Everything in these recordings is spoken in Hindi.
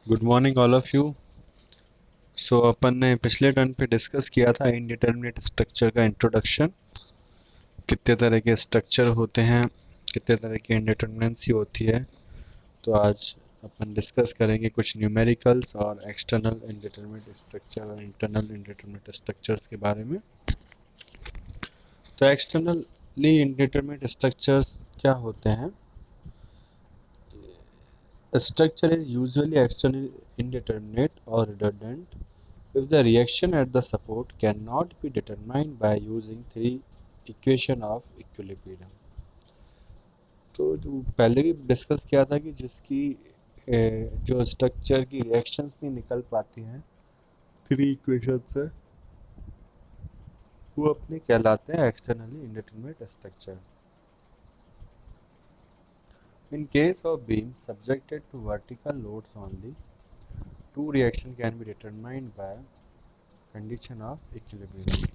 Good morning all of you. अपन ने पिछले टर्न पे डिस्कस किया था इनडिटर्मिनेट स्ट्रक्चर का इंट्रोडक्शन। कितने तरह के स्ट्रक्चर होते हैं, कितने तरह की इंडिटर्मिनेंसी होती है। तो आज अपन डिस्कस करेंगे कुछ न्यूमेरिकल्स और एक्सटर्नल इनडिटर्मिनेट स्ट्रक्चर और इंटरनल इनडिटर्मिनेट स्ट्रक्चर्स के बारे में। तो एक्सटर्नली इनडिटर्मिनेट स्ट्रक्चर्स क्या होते हैं? A structure is usually externally indeterminate or redundant if the reaction at the support cannot be determined by using three equation of equilibrium। तो जो पहले भी डिस्कस किया था कि जिसकी जो स्ट्रक्चर की रिएक्शंस नहीं निकल पाती हैं थ्री इक्वेशन से, वो अपने कहलाते हैं externally indeterminate structure. In case of beam subjected to vertical loads only, two reaction can be determined by condition of equilibrium।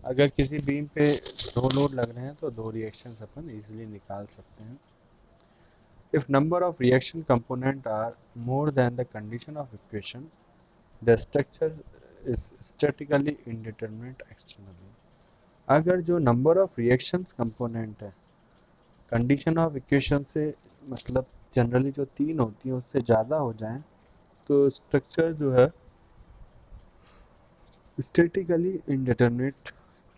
अगर किसी बीम पे दो लोड लग रहे हैं तो दो रिएक्शंस अपन इजीली निकाल सकते हैं। If number of reaction component are more than the condition of equation, the structure is statically indeterminate externally. अगर जो नंबर ऑफ रिएक्शंस कंपोनेंट है कंडीशन ऑफ इक्वेशन से, मतलब जनरली जो तीन होती हैं उससे ज़्यादा हो जाए, तो स्ट्रक्चर जो है स्टैटिकली इंडिटरमिनेट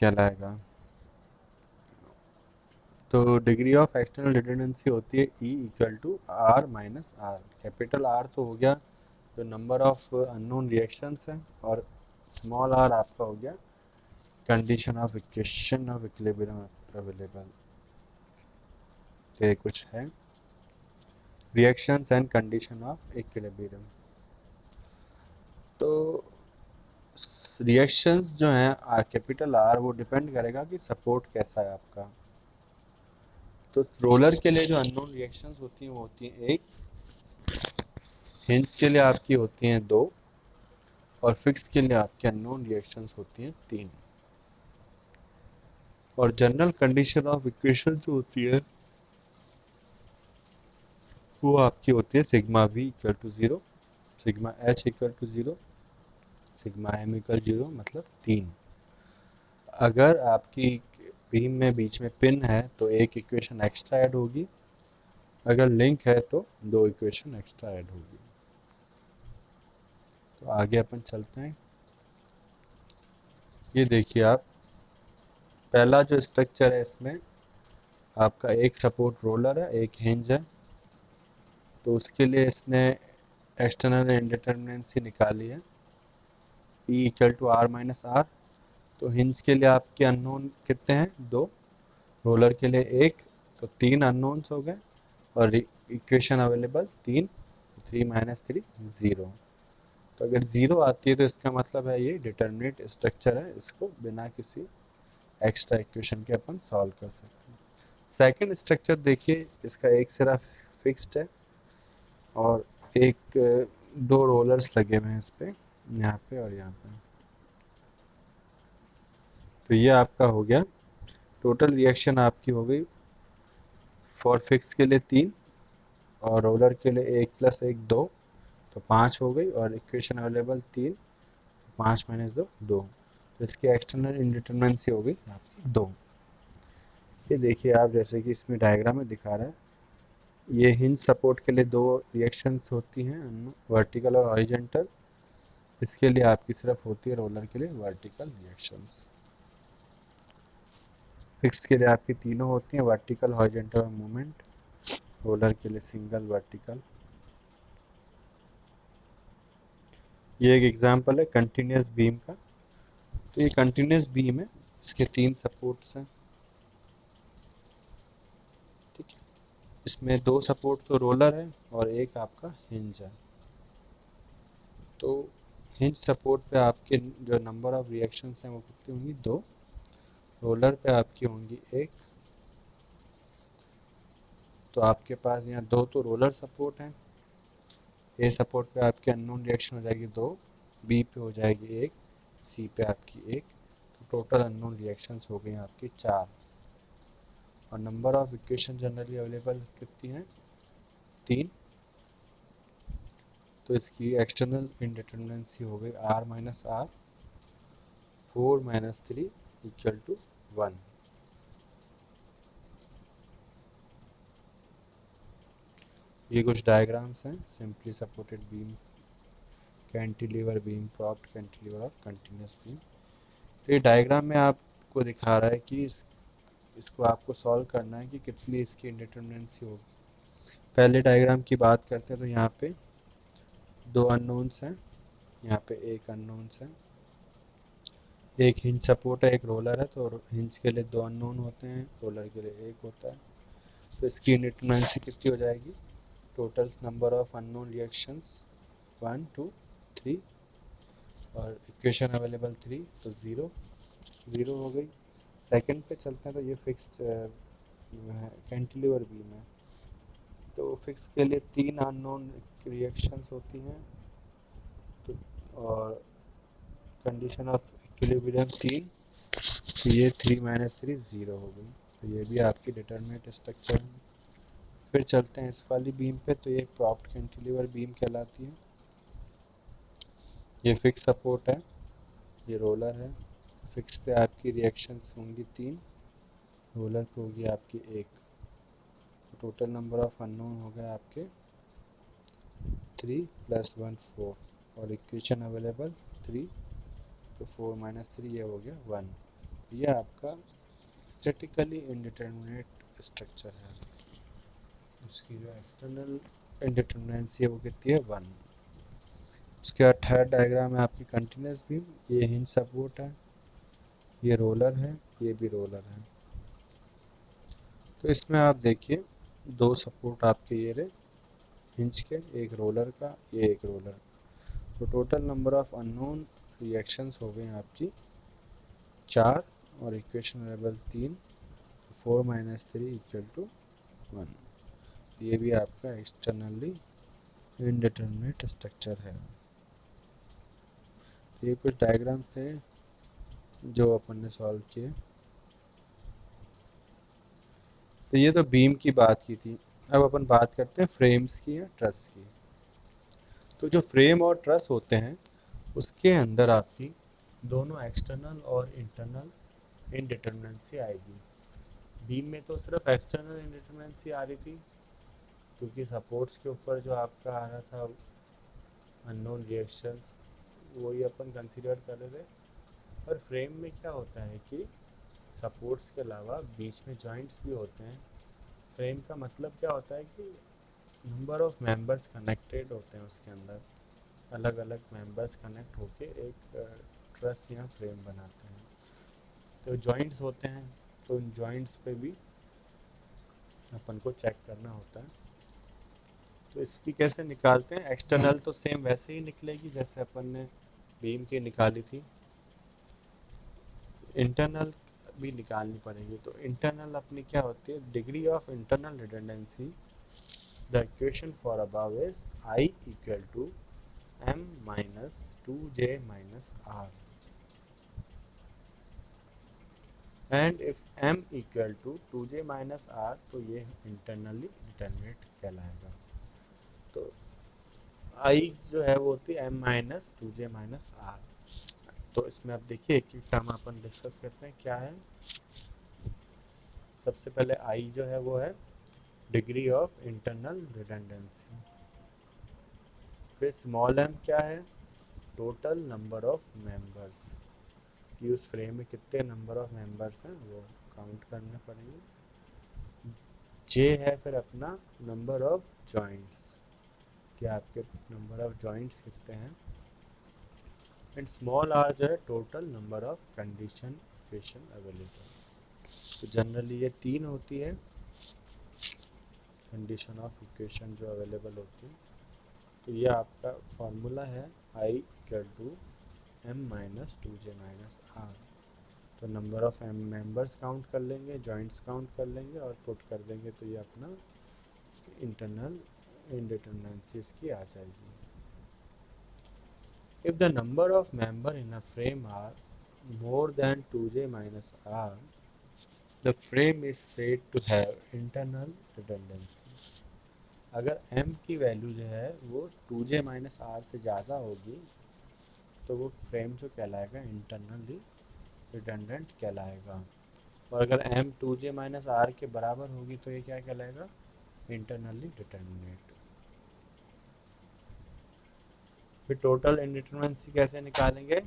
कहलाएगा। तो डिग्री ऑफ एक्सटर्नल रिडंडेंसी होती है E equal to R minus R. Capital R तो हो गया जो नंबर ऑफ अननोन रिएक्शंस हैं, और स्मॉल आर आपका हो गया condition of equation of equilibrium available. तो ये कुछ है reactions and condition of equilibrium. तो रिएक्शंस जो हैं कैपिटल आर, वो डिपेंड करेगा कि सपोर्ट कैसा है आपका। तो रोलर के लिए जो अननोन रिएक्शंस होती हैं वो होती हैं एक, हिंज के लिए आपकी होती हैं दो, और फिक्स के लिए आपके अननोन रिएक्शंस होती हैं तीन। और जनरल कंडीशन ऑफ इक्वेशन जो होती है वो आपकी होती है sigma V equal to zero, sigma H equal to zero, sigma M equal zero, मतलब तीन। अगर आपकी बीम में बीच में पिन है तो एक इक्वेशन एक्स्ट्रा ऐड होगी, अगर लिंक है तो दो इक्वेशन एक्स्ट्रा ऐड होगी। तो आगे अपन चलते हैं। ये देखिए आप, पहला जो स्ट्रक्चर है इसमें आपका एक सपोर्ट रोलर है, एक हिंज है। तो उसके लिए इसने एक्सटर्नल इंडिटर्मिनेंसी निकाली है E equal to R minus R. तो हिंज के लिए आपके अननोन कितने हैं? दो। रोलर के लिए एक। तो तीन अननोन्स हो गए, और इक्वेशन अवेलेबल तीन, थ्री माइनस थ्री ज़ीरो। तो अगर ज़ीरो आती है तो इसका मतलब है ये डिटर्मिनेट स्ट्रक्चर है, इसको बिना किसी एक्स्ट्रा इक्वेशन के अपन सॉल्व कर सकते हैं। सेकंड स्ट्रक्चर देखिए, इसका एक सिरा फिक्स्ड है और एक दो रोलर्स लगे हुए हैं इस पे, यहाँ पे और यहाँ पे। तो ये आपका हो गया टोटल रिएक्शन, आपकी हो गई फॉर फिक्स के लिए तीन, और रोलर के लिए एक प्लस एक दो, तो पाँच हो गई। और इक्वेशन अवेलेबल तीन, पाँच माइनस दो दो। तो इसकी एक्सटर्नल इंडिटरमिनेंसी हो गई आपकी दो। ये देखिए आप, जैसे कि इसमें डायग्राम में दिखा रहा है, ये हिंज सपोर्ट के लिए दो रिएक्शंस होती हैं, वर्टिकल और हॉरिजॉन्टल। इसके लिए आपकी सिर्फ होती है रोलर के लिए वर्टिकल रिएक्शंस। फिक्स के लिए आपकी तीनों होती हैं, वर्टिकल, हॉरिजॉन्टल और मूवमेंट। रोलर के लिए सिंगल, वर्टिकल। ये एक एग्जांपल है कंटिन्यूस बीम का। तो ये कंटिन्यूस बीम है, इसके तीन सपोर्ट्स हैं, ठीक है। इसमें दो सपोर्ट तो रोलर है और एक आपका हिंज है। तो हिंज सपोर्ट पे आपके जो नंबर ऑफ रिएक्शंस हैं वो कितनी होंगी? दो। रोलर पे आपकी होंगी एक। तो आपके पास यहाँ दो तो रोलर सपोर्ट हैं, ए सपोर्ट पे आपकी अननोन रिएक्शन हो जाएगी दो, बी पे हो जाएगी एक, सी पे आपकी एक। तो टोटल अननोन रिएक्शंस हो गई आपकी चार। और number of equation generally available कितनी हैं? तीन। तो इसकी एक्सटर्नल इंडिटरमिनेंसी हो गई r minus R 4 minus 3 equal to 1। ये कुछ डायग्राम्स हैं, simply supported beam, cantilever beam, propped cantilever और कंटिन्यूस बीम। तो ये डायग्राम में आपको दिखा रहा है कि इसको आपको सॉल्व करना है कि कितनी इसकी इंडिटरमिनेंसी होगी। पहले डायग्राम की बात करते हैं तो यहाँ पे दो अननोन्स हैं, यहाँ पे एक अननोन्स है, एक हिंज सपोर्ट है, एक रोलर है। तो हिंज के लिए दो अननोन होते हैं, रोलर के लिए एक होता है। तो इसकी इंडिटरमिनेंसी कितनी हो जाएगी? Total number of unknown reactions 1 2 3 और इक्वेशन अवेलेबल 3, तो ज़ीरो ज़ीरो हो गई। सेकंड पे चलते हैं तो ये फिक्स्ड कैंटिलीवर बीम है, तो फिक्स के लिए तीन अननोन रिएक्शंस होती हैं। तो और कंडीशन ऑफ इक्विलिब्रियम 3, तो ये 3 माइनस 3 ज़ीरो हो गई। तो ये भी आपकी डिटरमिनेट स्ट्रक्चर है। फिर चलते हैं इस वाली बीम पे, तो ये प्रॉप्ड कैंटिलीवर बीम कहलाती है। ये फिक्स सपोर्ट है, ये रोलर है। फिक्स पे आपकी रिएक्शंस होंगी 3, रोलर पे होगी आपकी 1। तो टोटल नंबर ऑफ अननोन हो गए आपके 3 प्लस 1 4 और इक्वेशन अवेलेबल 3, तो 4 माइनस 3 ये हो गया 1। ये आपका स्टैटिकली इंडिटरमिनेट स्ट्रक्चर है। उसकी जो एक्सटर्नल इंडिटरमिनेंसी है वो कितनी है? 1। उसके बाद थर्ड डायग्राम है आपकी कंटिन्यूस बीम। ये हिंज सपोर्ट है, ये रोलर है, ये भी रोलर है। तो इसमें आप देखिए दो सपोर्ट आपके ये रहे हिंज के, एक रोलर का, ये एक रोलर का। तो total number of unknown reactions हो गए आपकी 4 और equation level 3, 4 minus 3 equal to 1। ये भी आपका एक्सटर्नली इनडिटरमिनेट स्ट्रक्चर है। ये कुछ डायग्राम थे जो अपन ने सॉल्व किए। तो ये तो बीम की बात की थी। अब अपन बात करते हैं फ्रेम्स की या ट्रस की। तो जो फ्रेम और ट्रस होते हैं उसके अंदर आपकी दोनों एक्सटर्नल और इंटरनल इनडिटरमिनेंसी आएगी। बीम में तो सिर्फ एक्सटर्नल इनडिटरमिनेंसी आ रही थी क्योंकि सपोर्ट्स के ऊपर जो आपका आ रहा था अननोन रिएक्शंस वही अपन कंसीडर कर रहे थे। और फ्रेम में क्या होता है कि सपोर्ट्स के अलावा बीच में जॉइंट्स भी होते हैं। फ्रेम का मतलब क्या होता है कि नंबर ऑफ मेंबर्स कनेक्टेड होते हैं उसके अंदर, अलग अलग मेंबर्स कनेक्ट होके एक ट्रस या फ्रेम बनाते हैं। तो जॉइंट्स होते हैं, तो उन जॉइंट्स पे भी अपन को चेक करना होता है। तो इसकी कैसे निकालते हैं? एक्सटर्नल तो सेम वैसे ही निकलेगी जैसे अपन ने बीम की निकाली थी, इंटरनल भी निकालनी पड़ेगी। तो इंटरनल अपनी क्या होती है? Degree of internal redundancy, the equation for above is I equal to m minus 2j minus r and if m equal to 2j minus r तो ये इंटरनली डिटरमिनेट कहलाएगा। तो i जो है वो होती है m minus 2j minus r। तो इसमें आप देखिए एक एक टर्म अपन डिस्कस करते हैं क्या है। सबसे पहले i जो है वो है डिग्री ऑफ इंटरनल रिडंडेंसी। फिर स्मॉल m क्या है? टोटल नंबर ऑफ मेंबर्स, कि उस फ्रेम में कितने नंबर ऑफ मेंबर्स हैं वो काउंट करने पड़ेंगे। j है फिर अपना नंबर ऑफ जॉइंट्स, कि आपके नंबर ऑफ जॉइंट्स कितने हैं। एंड स्मॉल r जो है total number of condition equation available. तो जनरली ये 3 होती है कंडीशन ऑफ इक्वेशन जो अवेलेबल होती है। तो ये आपका फॉर्मूला है i equal to m minus 2j minus r। तो नंबर ऑफ मेंबर्स काउंट कर लेंगे, जॉइंट्स काउंट कर लेंगे और पुट कर देंगे, तो ये अपना इंटरनल इंडिटरमिनेंसीज की आ जाएगी। If the number of member in a frame are more than 2j minus r, the frame is said to have internal redundancy। अगर m की वैल्यू जो है वो 2j माइनस आर से ज़्यादा होगी तो वो फ्रेम जो कहलाएगा इंटरनली रिडंडेंट कहलाएगा, और अगर m 2j माइनस आर के बराबर होगी तो ये क्या कहलाएगा, इंटरनली डिटर्मिनेट। फिर टोटल इंडिटरमिनेंसी कैसे निकालेंगे,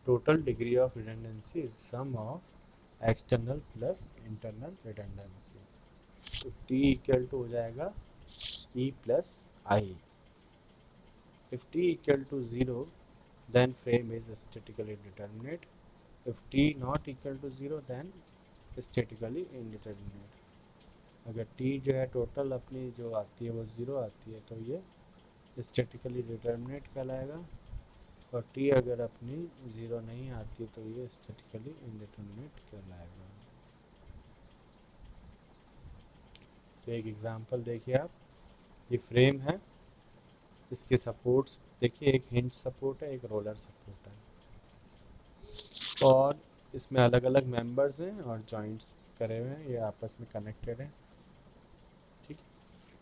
total degree of redundancy is sum of external plus internal redundancy. तो T इक्वल टू हो जाएगा E plus I. If T equal to 0 then frame is statically indeterminate. If T not equal to 0 then statically indeterminate. अगर T जो है टोटल अपनी जो आती है वो 0 आती है तो ये स्टेटिकली डिटर्मिनेट कहलाएगा, और T अगर अपनी 0 नहीं आती तो ये स्टेटिकली इंडिटर्मिनेट कहलाएगा। तो एक एग्जांपल देखिए आप, ये फ्रेम है, इसके सपोर्ट्स देखिए, एक हिंज सपोर्ट है, एक रोलर सपोर्ट है, और इसमें अलग अलग मेंबर्स हैं और जॉइंट्स करे हुए हैं, ये आपस में कनेक्टेड हैं। ठीक,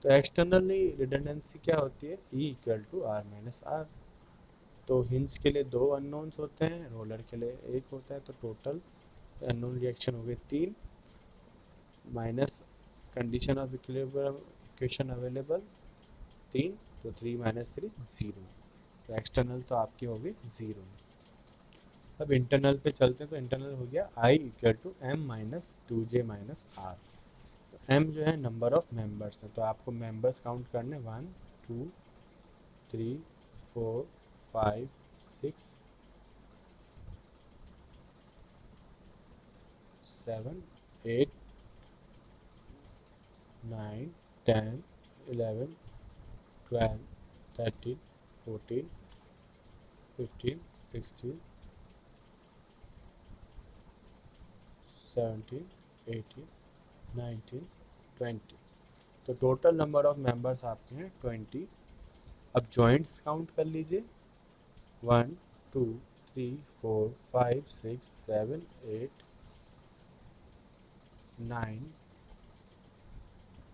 तो एक्सटर्नली रिडंडेंसी क्या होती है, E equal to R minus R. तो हिंज के लिए 2 अननोन्स होते हैं, रोलर के लिए 1 होता है, तो टोटल अननोन रिएक्शन हो गए 3, minus condition of equilibrium equation available 3, तो 3 माइनस 3 0। तो एक्सटर्नल तो आपकी हो गई 0। अब इंटरनल पे चलते हैं, तो इंटरनल हो गया I equal to M minus 2j minus R. तो m जो है नंबर ऑफ मेंबर्स है, तो आपको मेंबर्स काउंट करने 1 2 3 4 5 6 7 8 9 10 11 12 13 14 15 16 17 18 19 20। तो टोटल नंबर ऑफ मेंबर्स आपके हैं 20। अब जॉइंट्स काउंट कर लीजिए, 1 2 3 4 5 6 7 8 9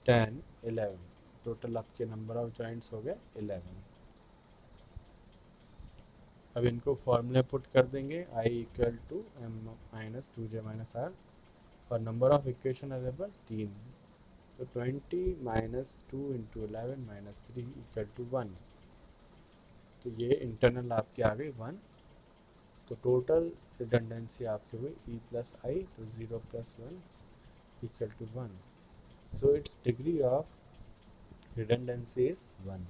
10 11। टोटल आपके नंबर ऑफ जॉइंट्स हो गए 11। अब इनको फॉर्मूले पुट कर देंगे, I equal to M minus 2j minus R, और नंबर ऑफ इक्वेशन अवेलेबल 3, तो 20 minus 2 into 11 minus 3 equal to 1। तो ये इंटरनल आपके आ गई 1। तो टोटल रिडंडेंसी आपकी हुई E प्लस आई, तो 0 plus 1 equal to 1। So it's degree of redundancy is 1।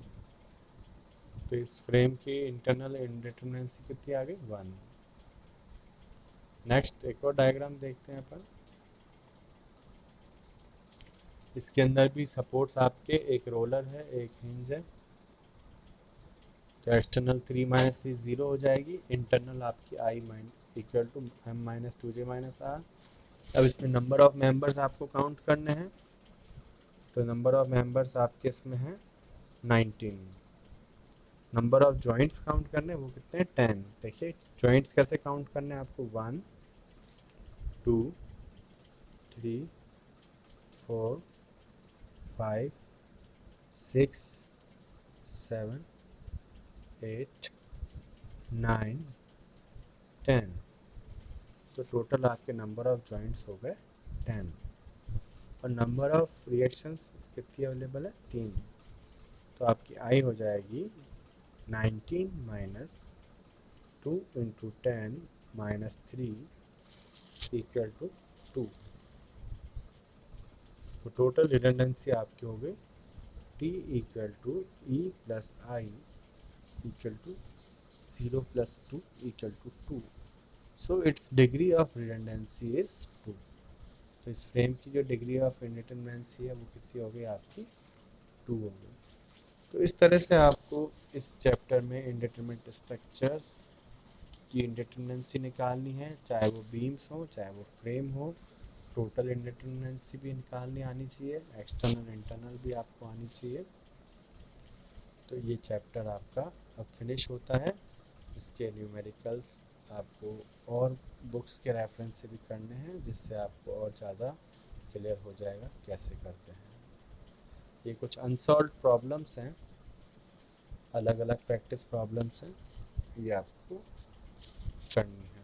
तो इस फ्रेम की इंटरनल इंडिटरमिनेंसी कितनी आ गई, 1। नेक्स्ट एक और डायग्राम देखते हैं अपन। इसके अंदर भी सपोर्ट्स आपके, एक रोलर है एक हिंज है, तो एक्सटर्नल 3 माइनस 3 0 हो जाएगी, इंटरनल आपकी I equal to M minus 2j minus R. अब इसमें नंबर ऑफ मेंबर्स आपको काउंट करने हैं, तो नंबर ऑफ मेंबर्स आपके इसमें हैं 19। नंबर ऑफ जॉइंट्स काउंट करने हैं, वो कितने हैं 10। देखिए जॉइंट्स कैसे काउंट करने हैं आपको, 1 2 3 4 5 6 7 8 9 10। तो टोटल आपके नंबर ऑफ जॉइंट्स हो गए 10, और नंबर ऑफ रिएक्शंस कितनी अवेलेबल है, 3। तो आपकी आई हो जाएगी 19 minus 2 into 10 minus 3 equal to 2। तो टोटल रिडंडेंसी आपकी हो गई T equal to E plus I equal to 0 plus 2 equal to 2। So it's degree of redundancy is 2। तो इस फ्रेम की जो डिग्री ऑफ इंडिटरमिनेंसी है वो कितनी हो गई आपकी, 2 हो गई। तो इस तरह से आपको इस चैप्टर में इंडिटरमिनेट स्ट्रक्चर्स की इंडिटरमिनेंसी निकालनी है, चाहे वो बीम्स हो चाहे वो फ्रेम हो। टोटल इंडिटरमिनेंसी भी निकालनी आनी चाहिए, एक्सटर्नल इंटरनल भी आपको आनी चाहिए। तो ये चैप्टर आपका अब फिनिश होता है। इसके न्यूमेरिकल्स आपको और बुक्स के रेफरेंस से भी करने हैं, जिससे आपको और ज़्यादा क्लियर हो जाएगा कैसे करते हैं। ये कुछ अनसॉल्व प्रॉब्लम्स हैं, अलग अलग प्रैक्टिस प्रॉब्लम्स हैं, ये आपको करनी है।